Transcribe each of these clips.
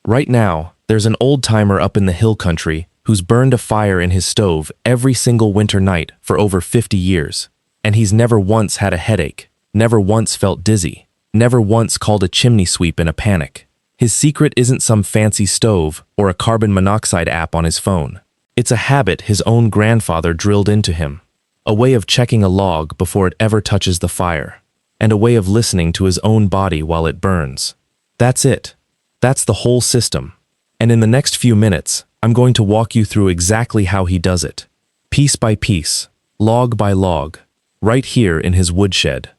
Right now, there's an old-timer up in the hill country who's burned a fire in his stove every single winter night for over 50 years. And he's never once had a headache, never once felt dizzy, never once called a chimney sweep in a panic. His secret isn't some fancy stove or a carbon monoxide app on his phone. It's a habit his own grandfather drilled into him, a way of checking a log before it ever touches the fire, and a way of listening to his own body while it burns. That's it. That's the whole system. And in the next few minutes, I'm going to walk you through exactly how he does it, piece by piece, log by log, right here in his woodshed.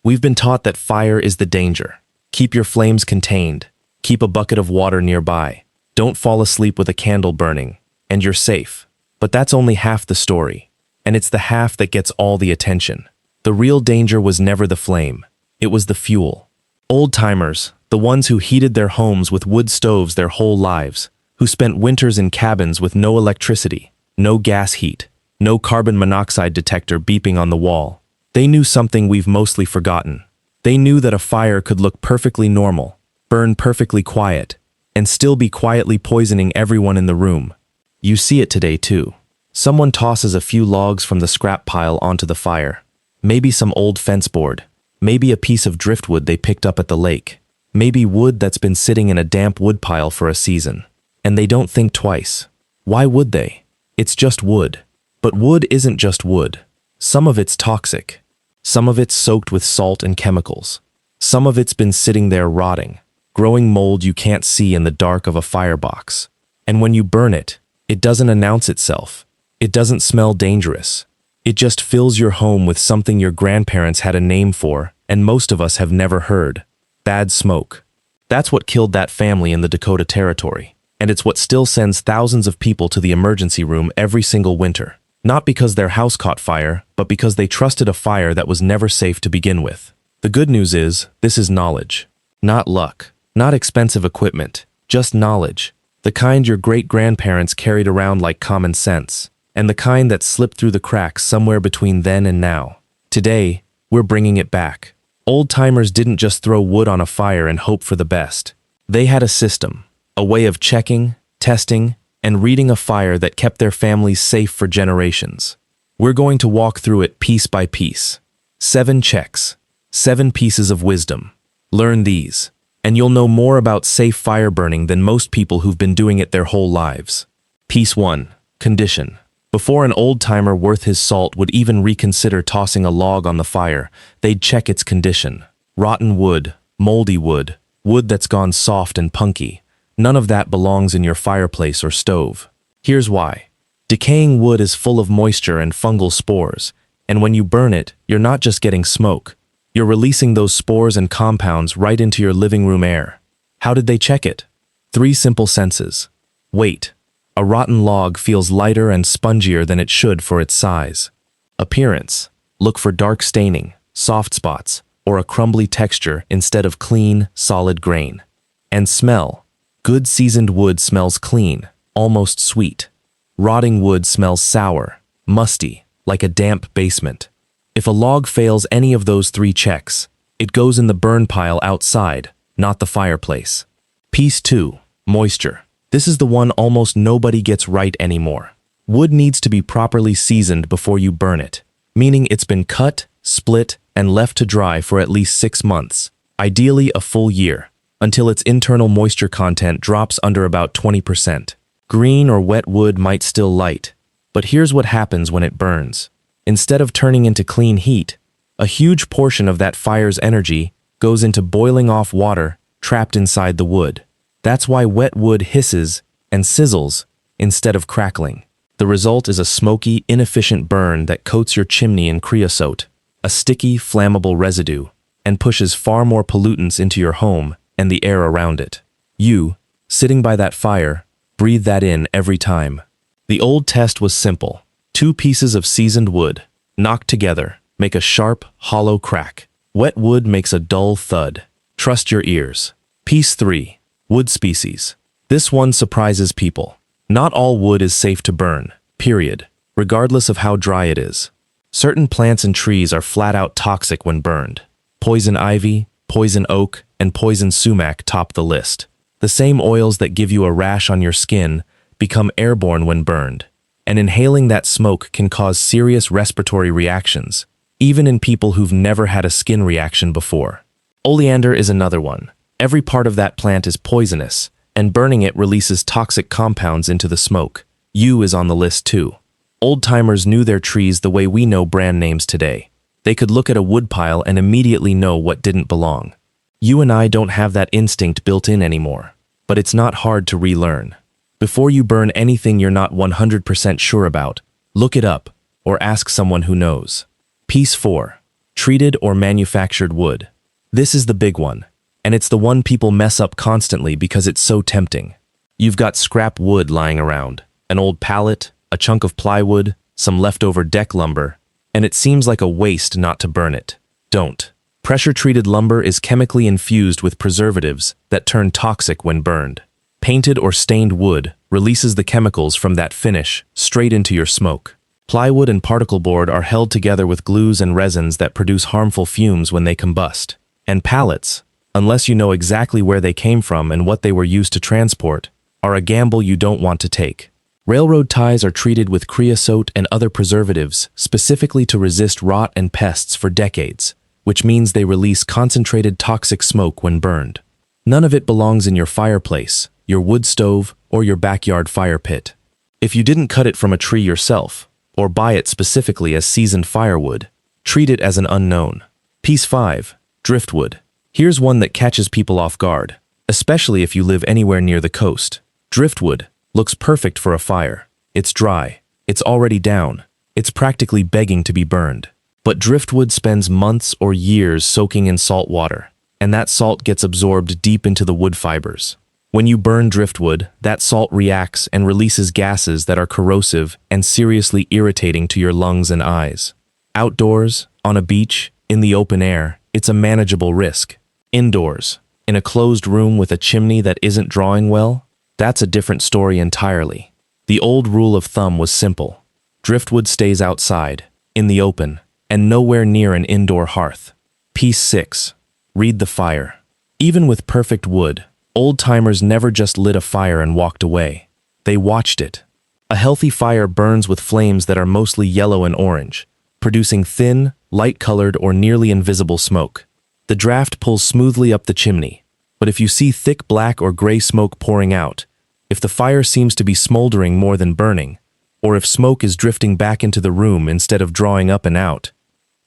We've been taught that fire is the danger. Keep your flames contained. Keep a bucket of water nearby. Don't fall asleep with a candle burning, and you're safe. But that's only half the story, and it's the half that gets all the attention. The real danger was never the flame. It was the fuel. Old-timers, the ones who heated their homes with wood stoves their whole lives, who spent winters in cabins with no electricity, no gas heat, no carbon monoxide detector beeping on the wall. They knew something we've mostly forgotten. They knew that a fire could look perfectly normal, burn perfectly quiet, and still be quietly poisoning everyone in the room. You see it today too. Someone tosses a few logs from the scrap pile onto the fire. Maybe some old fence board. Maybe a piece of driftwood they picked up at the lake. Maybe wood that's been sitting in a damp wood pile for a season. And they don't think twice. Why would they? It's just wood. But wood isn't just wood. Some of it's toxic. Some of it's soaked with salt and chemicals. Some of it's been sitting there rotting, growing mold you can't see in the dark of a firebox. And when you burn it, it doesn't announce itself. It doesn't smell dangerous. It just fills your home with something your grandparents had a name for, and most of us have never heard. Bad smoke. That's what killed that family in the Dakota Territory. And it's what still sends thousands of people to the emergency room every single winter. Not because their house caught fire, but because they trusted a fire that was never safe to begin with. The good news is, this is knowledge. Not luck. Not expensive equipment. Just knowledge. The kind your great-grandparents carried around like common sense. And the kind that slipped through the cracks somewhere between then and now. Today, we're bringing it back. Old-timers didn't just throw wood on a fire and hope for the best. They had a system, a way of checking, testing, and reading a fire that kept their families safe for generations. We're going to walk through it piece by piece. 7 checks, 7 pieces of wisdom. Learn these, and you'll know more about safe fire burning than most people who've been doing it their whole lives. Piece 1. Condition. Before an old-timer worth his salt would even reconsider tossing a log on the fire, they'd check its condition. Rotten wood, moldy wood, wood that's gone soft and punky. None of that belongs in your fireplace or stove. Here's why. Decaying wood is full of moisture and fungal spores, and when you burn it, you're not just getting smoke. You're releasing those spores and compounds right into your living room air. How did they check it? 3 simple senses. Weight. A rotten log feels lighter and spongier than it should for its size. Appearance. Look for dark staining, soft spots, or a crumbly texture instead of clean, solid grain. And smell. Good seasoned wood smells clean, almost sweet. Rotting wood smells sour, musty, like a damp basement. If a log fails any of those 3 checks, it goes in the burn pile outside, not the fireplace. Piece 2. Moisture. This is the one almost nobody gets right anymore. Wood needs to be properly seasoned before you burn it, meaning it's been cut, split, and left to dry for at least 6 months, ideally a full year, until its internal moisture content drops under about 20%. Green or wet wood might still light, but here's what happens when it burns. Instead of turning into clean heat, a huge portion of that fire's energy goes into boiling off water trapped inside the wood. That's why wet wood hisses and sizzles instead of crackling. The result is a smoky, inefficient burn that coats your chimney in creosote, a sticky, flammable residue, and pushes far more pollutants into your home and the air around it. You, sitting by that fire, breathe that in every time. The old test was simple. 2 pieces of seasoned wood, knocked together, make a sharp, hollow crack. Wet wood makes a dull thud. Trust your ears. Piece 3. Wood species. This one surprises people. Not all wood is safe to burn, period, regardless of how dry it is. Certain plants and trees are flat-out toxic when burned. Poison ivy, poison oak, and poison sumac top the list. The same oils that give you a rash on your skin become airborne when burned, and inhaling that smoke can cause serious respiratory reactions, even in people who've never had a skin reaction before. Oleander is another one. Every part of that plant is poisonous, and burning it releases toxic compounds into the smoke. Yew is on the list too. Old-timers knew their trees the way we know brand names today. They could look at a woodpile and immediately know what didn't belong. You and I don't have that instinct built in anymore, but it's not hard to relearn. Before you burn anything you're not 100% sure about, look it up or ask someone who knows. Piece 4. Treated or manufactured wood. This is the big one, and it's the one people mess up constantly because it's so tempting. You've got scrap wood lying around, an old pallet, a chunk of plywood, some leftover deck lumber, and it seems like a waste not to burn it. Don't. Pressure-treated lumber is chemically infused with preservatives that turn toxic when burned. Painted or stained wood releases the chemicals from that finish straight into your smoke. Plywood and particle board are held together with glues and resins that produce harmful fumes when they combust. And pallets, unless you know exactly where they came from and what they were used to transport, are a gamble you don't want to take. Railroad ties are treated with creosote and other preservatives specifically to resist rot and pests for decades, which means they release concentrated toxic smoke when burned. None of it belongs in your fireplace, your wood stove, or your backyard fire pit. If you didn't cut it from a tree yourself, or buy it specifically as seasoned firewood, treat it as an unknown. Piece 5. Driftwood. Here's one that catches people off guard, especially if you live anywhere near the coast. Driftwood looks perfect for a fire. It's dry, it's already down, it's practically begging to be burned. But driftwood spends months or years soaking in salt water, and that salt gets absorbed deep into the wood fibers. When you burn driftwood, that salt reacts and releases gases that are corrosive and seriously irritating to your lungs and eyes. Outdoors, on a beach, in the open air, it's a manageable risk. Indoors, in a closed room with a chimney that isn't drawing well, that's a different story entirely. The old rule of thumb was simple. Driftwood stays outside, in the open, and nowhere near an indoor hearth. Piece 6. Read the fire. Even with perfect wood, old-timers never just lit a fire and walked away. They watched it. A healthy fire burns with flames that are mostly yellow and orange, producing thin, light-colored or nearly invisible smoke. The draft pulls smoothly up the chimney, but if you see thick black or gray smoke pouring out, if the fire seems to be smoldering more than burning, or if smoke is drifting back into the room instead of drawing up and out,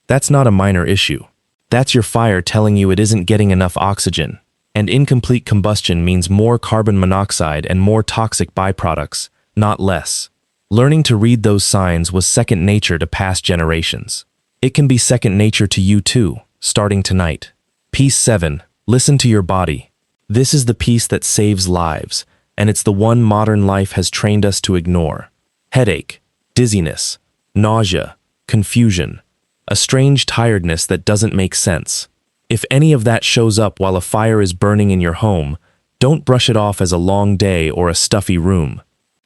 that's not a minor issue. That's your fire telling you it isn't getting enough oxygen, and incomplete combustion means more carbon monoxide and more toxic byproducts, not less. Learning to read those signs was second nature to past generations. It can be second nature to you too, starting tonight. Piece 7. Listen to your body. This is the piece that saves lives, and it's the one modern life has trained us to ignore. Headache, dizziness, nausea, confusion, a strange tiredness that doesn't make sense. If any of that shows up while a fire is burning in your home, don't brush it off as a long day or a stuffy room.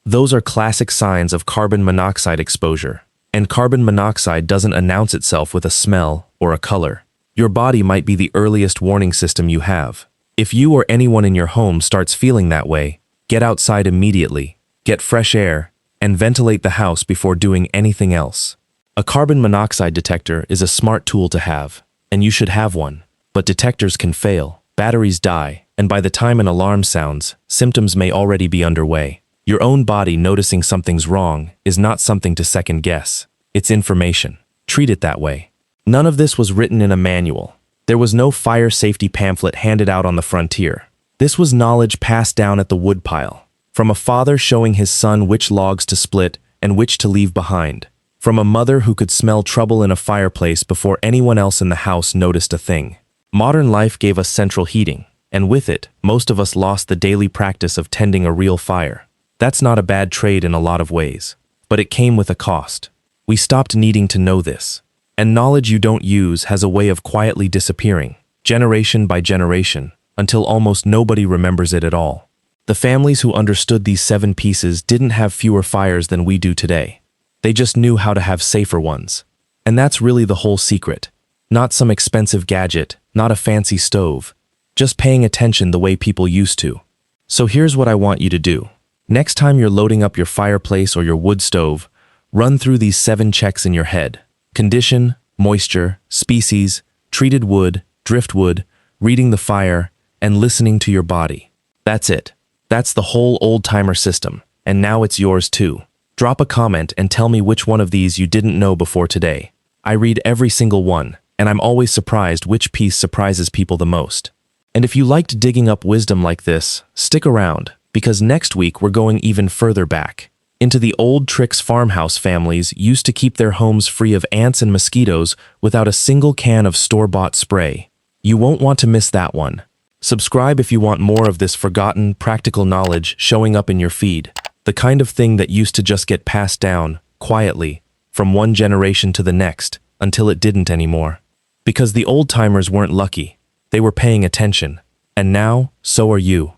Those are classic signs of carbon monoxide exposure, and carbon monoxide doesn't announce itself with a smell or a color. Your body might be the earliest warning system you have. If you or anyone in your home starts feeling that way, get outside immediately, get fresh air, and ventilate the house before doing anything else. A carbon monoxide detector is a smart tool to have, and you should have one. But detectors can fail, batteries die, and by the time an alarm sounds, symptoms may already be underway. Your own body noticing something's wrong is not something to second guess. It's information. Treat it that way. None of this was written in a manual. There was no fire safety pamphlet handed out on the frontier. This was knowledge passed down at the woodpile, from a father showing his son which logs to split and which to leave behind, from a mother who could smell trouble in a fireplace before anyone else in the house noticed a thing. Modern life gave us central heating, and with it, most of us lost the daily practice of tending a real fire. That's not a bad trade in a lot of ways, but it came with a cost. We stopped needing to know this, and knowledge you don't use has a way of quietly disappearing, generation by generation, until almost nobody remembers it at all. The families who understood these 7 pieces didn't have fewer fires than we do today. They just knew how to have safer ones. And that's really the whole secret. Not some expensive gadget, not a fancy stove, just paying attention the way people used to. So here's what I want you to do. Next time you're loading up your fireplace or your wood stove, run through these 7 checks in your head. Condition, moisture, species, treated wood, driftwood, reading the fire, and listening to your body. That's it. That's the whole old-timer system, and now it's yours too. Drop a comment and tell me which one of these you didn't know before today. I read every single one, and I'm always surprised which piece surprises people the most. And if you liked digging up wisdom like this, stick around, because next week we're going even further back, into the old tricks farmhouse families used to keep their homes free of ants and mosquitoes without a single can of store-bought spray. You won't want to miss that one. Subscribe if you want more of this forgotten, practical knowledge showing up in your feed, the kind of thing that used to just get passed down, quietly, from one generation to the next, until it didn't anymore. Because the old-timers weren't lucky, they were paying attention, and now, so are you.